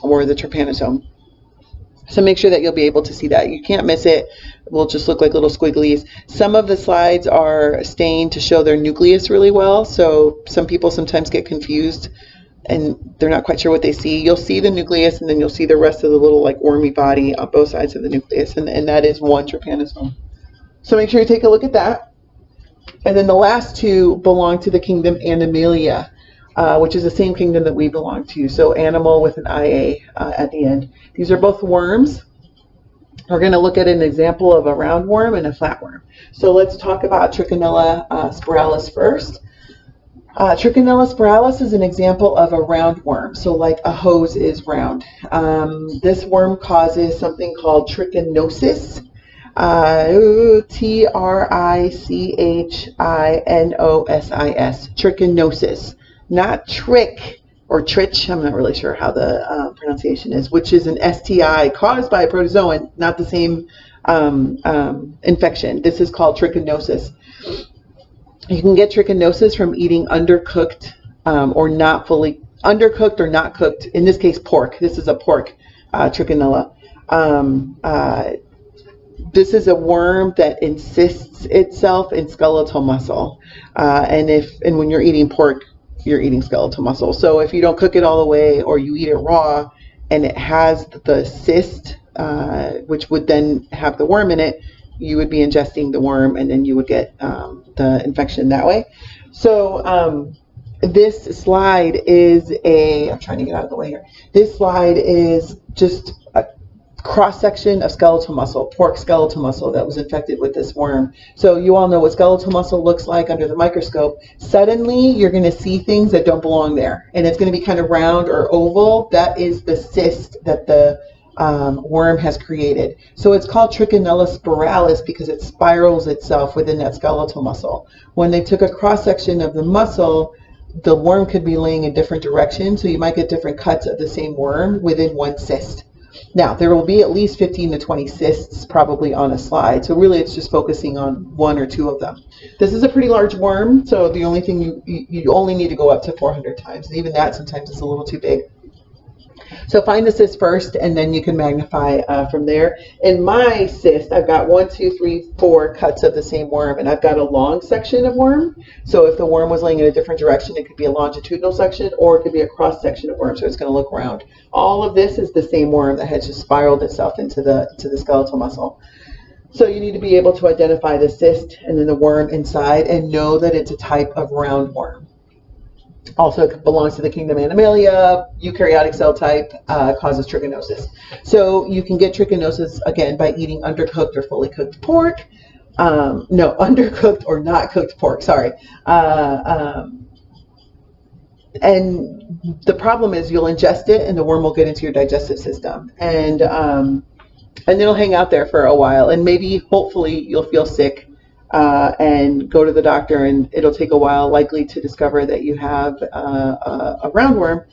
or the trypanosome. So make sure that you'll be able to see that. You can't miss it. It will just look like little squigglies. Some of the slides are stained to show their nucleus really well, so some people sometimes get confused and they're not quite sure what they see. You'll see the nucleus, and then you'll see the rest of the little like wormy body on both sides of the nucleus, and that is one trypanosome. So make sure you take a look at that. And then the last two belong to the kingdom Animalia, which is the same kingdom that we belong to. So animal with an IA at the end. These are both worms. We're going to look at an example of a roundworm and a flatworm. So let's talk about Trichinella spiralis first. Trichinella spiralis is an example of a roundworm, so like a hose is round. This worm causes something called trichinosis, Trichinosis, trichinosis, not trick or trich, I'm not really sure how the pronunciation is, which is an STI caused by a protozoan, not the same infection. This is called trichinosis. You can get trichinosis from eating undercooked or not fully undercooked or not cooked. In this case, pork. This is a pork trichinella. This is a worm that encysts itself in skeletal muscle, and when you're eating pork, you're eating skeletal muscle. So if you don't cook it all the way, or you eat it raw, and it has the cyst, which would then have the worm in it, you would be ingesting the worm, and then you would get the infection that way. So this slide is I'm trying to get out of the way here. This slide is just a cross-section of skeletal muscle, pork skeletal muscle that was infected with this worm. So you all know what skeletal muscle looks like under the microscope. Suddenly, you're going to see things that don't belong there, and it's going to be kind of round or oval. That is the cyst that the worm has created. So it's called Trichinella spiralis because it spirals itself within that skeletal muscle. When they took a cross-section of the muscle, the worm could be laying in different directions, so you might get different cuts of the same worm within one cyst. Now, there will be at least 15 to 20 cysts probably on a slide, so really it's just focusing on one or two of them. This is a pretty large worm, so the only thing you only need to go up to 400 times, and even that sometimes is a little too big. So find the cyst first, and then you can magnify from there. In my cyst, I've got 1, 2, 3, 4 cuts of the same worm, and I've got a long section of worm. So if the worm was laying in a different direction, it could be a longitudinal section, or it could be a cross section of worm, so it's going to look round. All of this is the same worm that has just spiraled itself into the skeletal muscle. So you need to be able to identify the cyst and then the worm inside, and know that it's a type of roundworm. Also, it belongs to the kingdom Animalia, eukaryotic cell type, causes trichinosis. So you can get trichinosis, again, by eating undercooked or fully cooked pork. No, undercooked or not cooked pork, sorry. And the problem is you'll ingest it, and the worm will get into your digestive system. And it'll hang out there for a while, and maybe, hopefully, you'll feel sick. And go to the doctor, and it'll take a while likely to discover that you have a roundworm,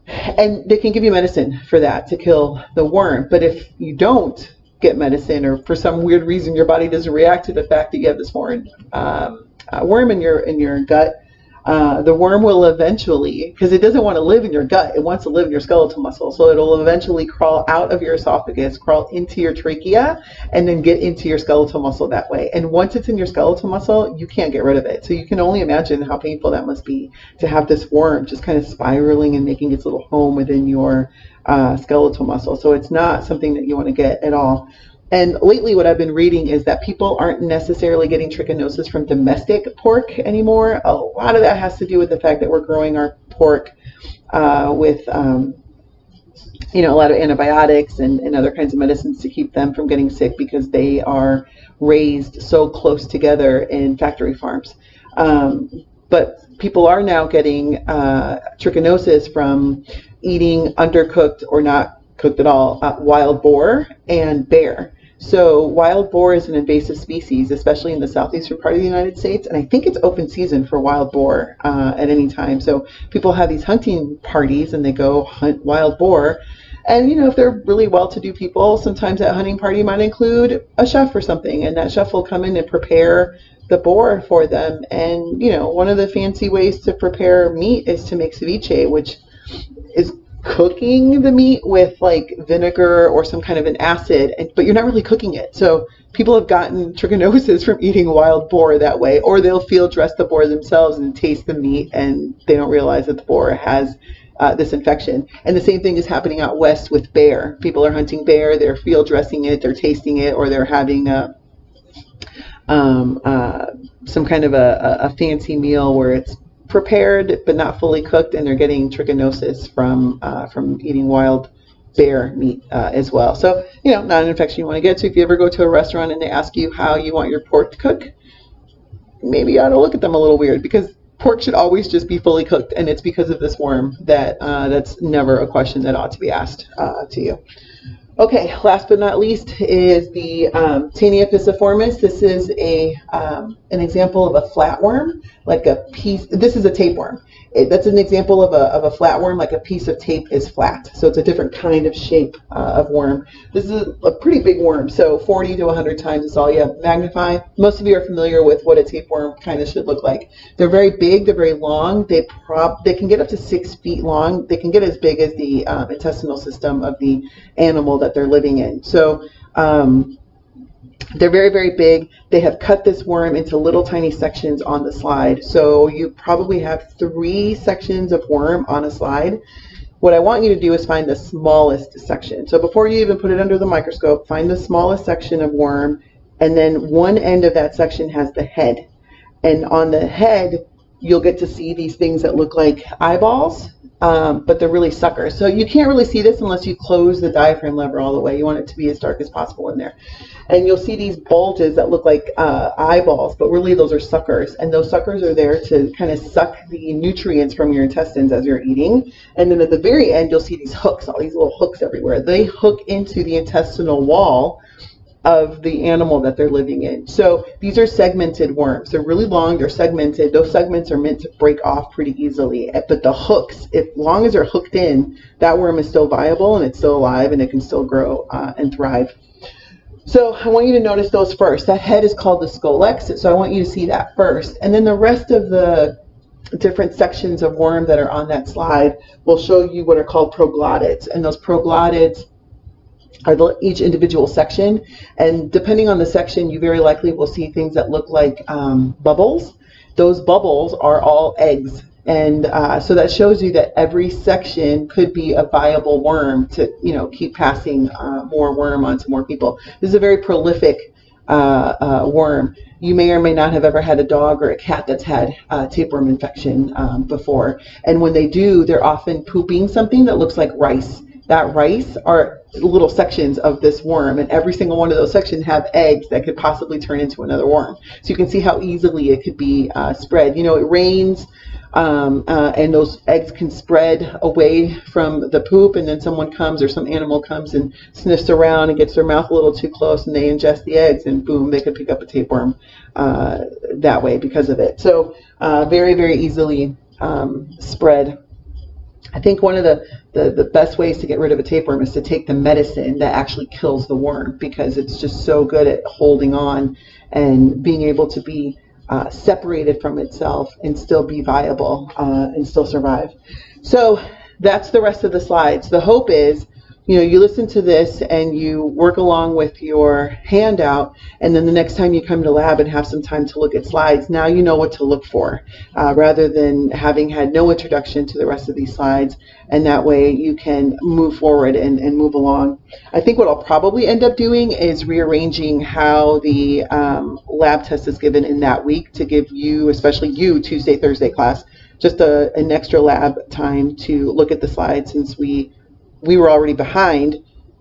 and they can give you medicine for that to kill the worm. But if you don't get medicine, or for some weird reason your body doesn't react to the fact that you have this foreign worm in your gut, the worm will eventually, because it doesn't want to live in your gut, it wants to live in your skeletal muscle, so it'll eventually crawl out of your esophagus, crawl into your trachea, and then get into your skeletal muscle that way. And once it's in your skeletal muscle, you can't get rid of it. So you can only imagine how painful that must be to have this worm just kind of spiraling and making its little home within your skeletal muscle. So it's not something that you want to get at all. And lately what I've been reading is that people aren't necessarily getting trichinosis from domestic pork anymore. A lot of that has to do with the fact that we're growing our pork with a lot of antibiotics and other kinds of medicines to keep them from getting sick, because they are raised so close together in factory farms. But people are now getting trichinosis from eating undercooked or not cooked at all wild boar and bear. So wild boar is an invasive species, especially in the southeastern part of the United States, and I think it's open season for wild boar at any time. So people have these hunting parties and they go hunt wild boar. And if they're really well-to-do people, sometimes that hunting party might include a chef or something, and that chef will come in and prepare the boar for them. And one of the fancy ways to prepare meat is to make ceviche, which is cooking the meat with like vinegar or some kind of an acid, but you're not really cooking it. So people have gotten trichinosis from eating wild boar that way, or they'll field dress the boar themselves and taste the meat, and they don't realize that the boar has this infection. And the same thing is happening out west with bear. People are hunting bear, they're field dressing it, they're tasting it, or they're having um, uh, some kind of a fancy meal where it's prepared but not fully cooked, and they're getting trichinosis from eating wild bear meat as well. So, not an infection you want to get. So if you ever go to a restaurant and they ask you how you want your pork to cook, maybe you ought to look at them a little weird, because pork should always just be fully cooked, and it's because of this worm that's never a question that ought to be asked to you. Okay, last but not least is the Taenia pisiformis. This is an example of a flatworm, like a piece. This is a tapeworm. That's an example of a flatworm, like a piece of tape is flat. So it's a different kind of shape of worm. This is a pretty big worm, so 40 to 100 times is all you have to magnify. Most of you are familiar with what a tapeworm kind of should look like. They're very big, they're very long. They can get up to 6 feet long. They can get as big as the intestinal system of the animal that they're living in. So they're very, very big. They have cut this worm into little tiny sections on the slide. So you probably have 3 sections of worm on a slide. What I want you to do is find the smallest section. So before you even put it under the microscope, find the smallest section of worm, and then one end of that section has the head. And on the head, you'll get to see these things that look like eyeballs, but they're really suckers. So you can't really see this unless you close the diaphragm lever all the way. You want it to be as dark as possible in there. And you'll see these bulges that look like eyeballs, but really those are suckers. And those suckers are there to kind of suck the nutrients from your intestines as you're eating. And then at the very end, you'll see these hooks, all these little hooks everywhere. They hook into the intestinal wall of the animal that they're living in. So these are segmented worms. They're really long, they're segmented. Those segments are meant to break off pretty easily. But the hooks, as long as they're hooked in, that worm is still viable and it's still alive and it can still grow and thrive. So I want you to notice those first. That head is called the scolex, so I want you to see that first. And then the rest of the different sections of worm that are on that slide will show you what are called proglottids. And those proglottids are each individual section, and depending on the section, you very likely will see things that look like bubbles. Those bubbles are all eggs, and so that shows you that every section could be a viable worm to keep passing more worm on to more people. This is a very prolific worm. You may or may not have ever had a dog or a cat that's had tapeworm infection before, and when they do, they're often pooping something that looks like rice. That rice are little sections of this worm, and every single one of those sections have eggs that could possibly turn into another worm. So you can see how easily it could be spread. It rains, and those eggs can spread away from the poop, and then someone comes or some animal comes and sniffs around and gets their mouth a little too close, and they ingest the eggs, and boom, they could pick up a tapeworm that way because of it. So very, very easily spread. I think one of the best ways to get rid of a tapeworm is to take the medicine that actually kills the worm, because it's just so good at holding on and being able to be separated from itself and still be viable and still survive. So that's the rest of the slides. The hope is, you listen to this and you work along with your handout, and then the next time you come to lab and have some time to look at slides, now you know what to look for, rather than having had no introduction to the rest of these slides, and that way you can move forward and move along. I think what I'll probably end up doing is rearranging how the lab test is given in that week to give you, especially you, Tuesday, Thursday class, just an extra lab time to look at the slides, since we were already behind,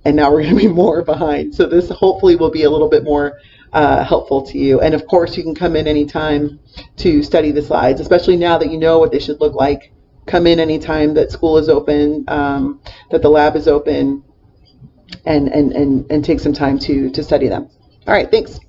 and now we're going to be more behind. So this hopefully will be a little bit more helpful to you. And of course, you can come in anytime to study the slides, especially now that you know what they should look like. Come in anytime that school is open, that the lab is open, and take some time to study them. All right, thanks.